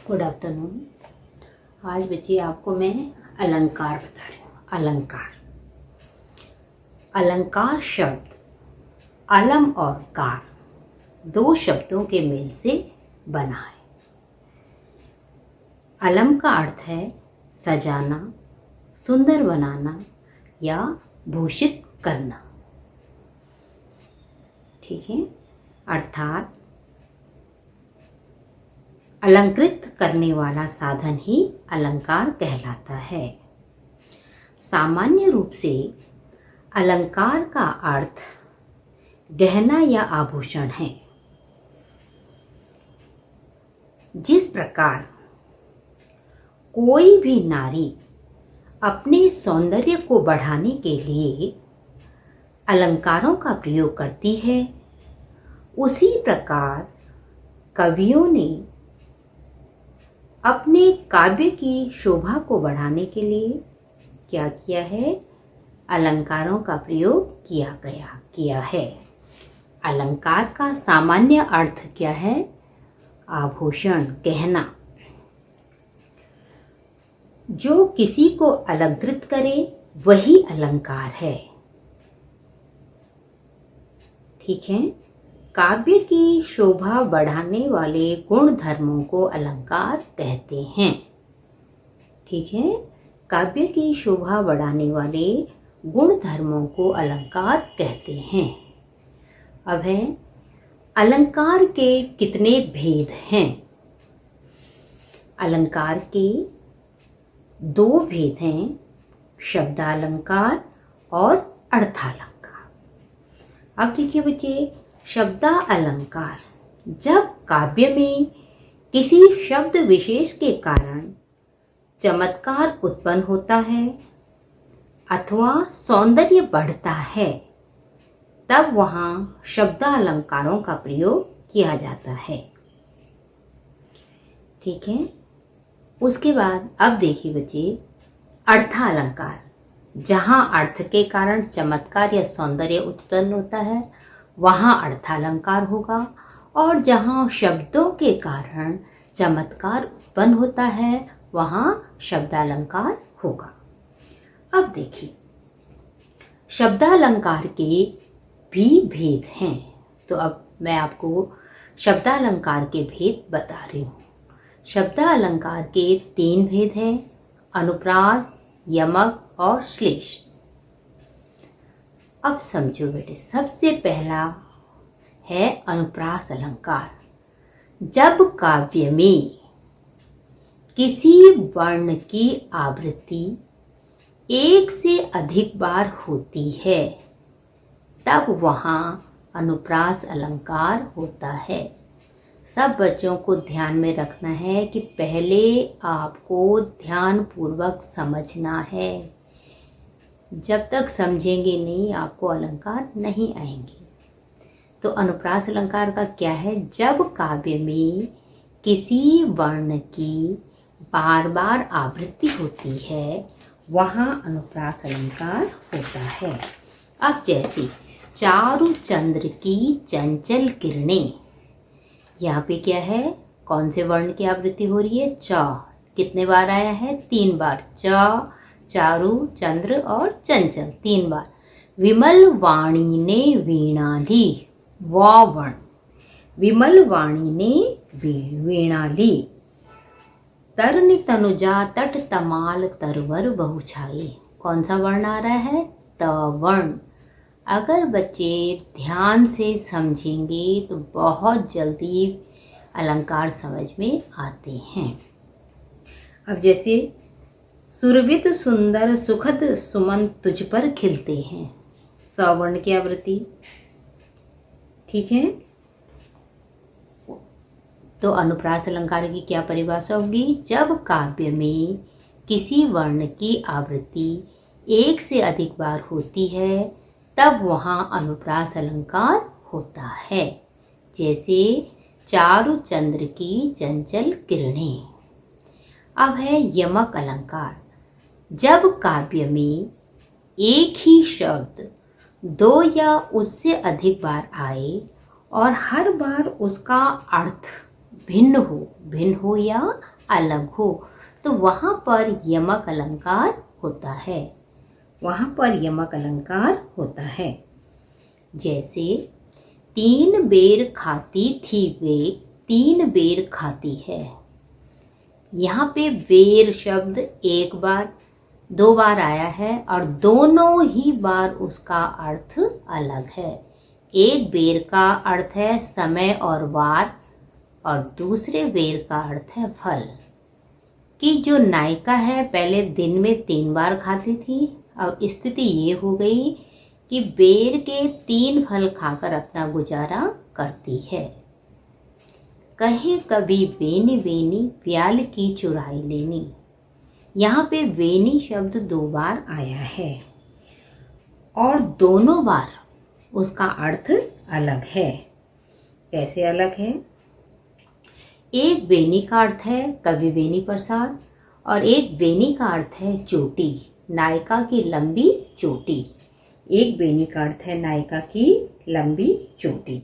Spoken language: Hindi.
Good afternoon. आज बच्चे आपको मैं अलंकार बता रही हूँ। अलंकार अलंकार शब्द अलम और कार दो शब्दों के मेल से बना है। अलम का अर्थ है सजाना, सुंदर बनाना या भूषित करना। ठीक है, अर्थात अलंकृत करने वाला साधन ही अलंकार कहलाता है। सामान्य रूप से अलंकार का अर्थ गहना या आभूषण है। जिस प्रकार कोई भी नारी अपने सौंदर्य को बढ़ाने के लिए अलंकारों का प्रयोग करती है, उसी प्रकार कवियों ने अपने काव्य की शोभा को बढ़ाने के लिए क्या किया है? अलंकारों का प्रयोग किया है। अलंकार का सामान्य अर्थ क्या है? आभूषण, गहना। जो किसी को अलंकृत करे वही अलंकार है। ठीक है, काव्य की शोभा बढ़ाने वाले गुण धर्मों को अलंकार कहते हैं। ठीक है, काव्य की शोभा बढ़ाने वाले गुण धर्मों को अलंकार कहते हैं। अब है अलंकार के कितने भेद हैं? अलंकार के दो भेद हैं, शब्दालंकार और अर्थालंकार। अब देखिए बच्चे, शब्दालंकार जब काव्य में किसी शब्द विशेष के कारण चमत्कार उत्पन्न होता है अथवा सौंदर्य बढ़ता है, तब वहां शब्दालंकारों का प्रयोग किया जाता है। ठीक है, उसके बाद अब देखिए बच्चे, अर्थालंकार जहां अर्थ के कारण चमत्कार या सौंदर्य उत्पन्न होता है वहां अर्थालंकार होगा, और जहां शब्दों के कारण चमत्कार उत्पन्न होता है वहां शब्दालंकार होगा। अब देखिए, शब्दालंकार के भी भेद हैं। तो अब मैं आपको शब्दालंकार के भेद बता रही हूँ। शब्दालंकार के 3 भेद हैं, अनुप्रास, यमक और श्लेष। अब समझो बेटे, सबसे पहला है अनुप्रास अलंकार। जब काव्य में किसी वर्ण की आवृत्ति एक से अधिक बार होती है तब वहां अनुप्रास अलंकार होता है। सब बच्चों को ध्यान में रखना है कि पहले आपको ध्यान पूर्वक समझना है। जब तक समझेंगे नहीं आपको अलंकार नहीं आएंगे। तो अनुप्रास अलंकार का क्या है? जब काव्य में किसी वर्ण की बार बार आवृत्ति होती है वहां अनुप्रास अलंकार होता है। अब जैसे चारु चंद्र की चंचल किरणें, यहाँ पे क्या है? कौन से वर्ण की आवृत्ति हो रही है? च। कितने बार आया है? 3 बार। च, चारु, चंद्र और चंचल 3 बार। विमल वाणी ने वीणा ली, व वर्ण। विमल वाणी ने वीणा ली। तरनि तनुजा तट तमाल तरवर बहुछाई। कौन सा वर्ण आ रहा है? त वर्ण। अगर बच्चे ध्यान से समझेंगे तो बहुत जल्दी अलंकार समझ में आते हैं। अब जैसे सुरभित सुंदर सुखद सुमन तुझ पर खिलते हैं, सवर्ण की आवृत्ति। ठीक है, तो अनुप्रास अलंकार की क्या परिभाषा होगी? जब काव्य में किसी वर्ण की आवृत्ति एक से अधिक बार होती है तब वहां अनुप्रास अलंकार होता है। जैसे चारु चंद्र की चंचल किरणें। अब है यमक अलंकार। जब काव्य में एक ही शब्द 2 या उससे अधिक बार आए और हर बार उसका अर्थ भिन्न हो या अलग हो, तो वहाँ पर यमक अलंकार होता है। वहाँ पर यमक अलंकार होता है। जैसे 3 बेर खाती थी वे, 3 बेर खाती है। यहाँ पे बेर शब्द एक बार 2 बार आया है और दोनों ही बार उसका अर्थ अलग है। एक बेर का अर्थ है समय और वार और दूसरे बेर का अर्थ है फल। कि जो नायिका है पहले दिन में 3 बार खाती थी, अब स्थिति ये हो गई कि बेर के 3 फल खाकर अपना गुजारा करती है। कहे कभी वेनी वेनी प्याल की चुराई लेनी। यहाँ पे वेनी शब्द 2 बार आया है और दोनों बार उसका अर्थ अलग है। कैसे अलग है? एक वेनी का अर्थ है कवि वेनी प्रसाद और एक वेनी का अर्थ है चोटी, नायिका की लंबी चोटी। एक वेनी का अर्थ है नायिका की लंबी चोटी।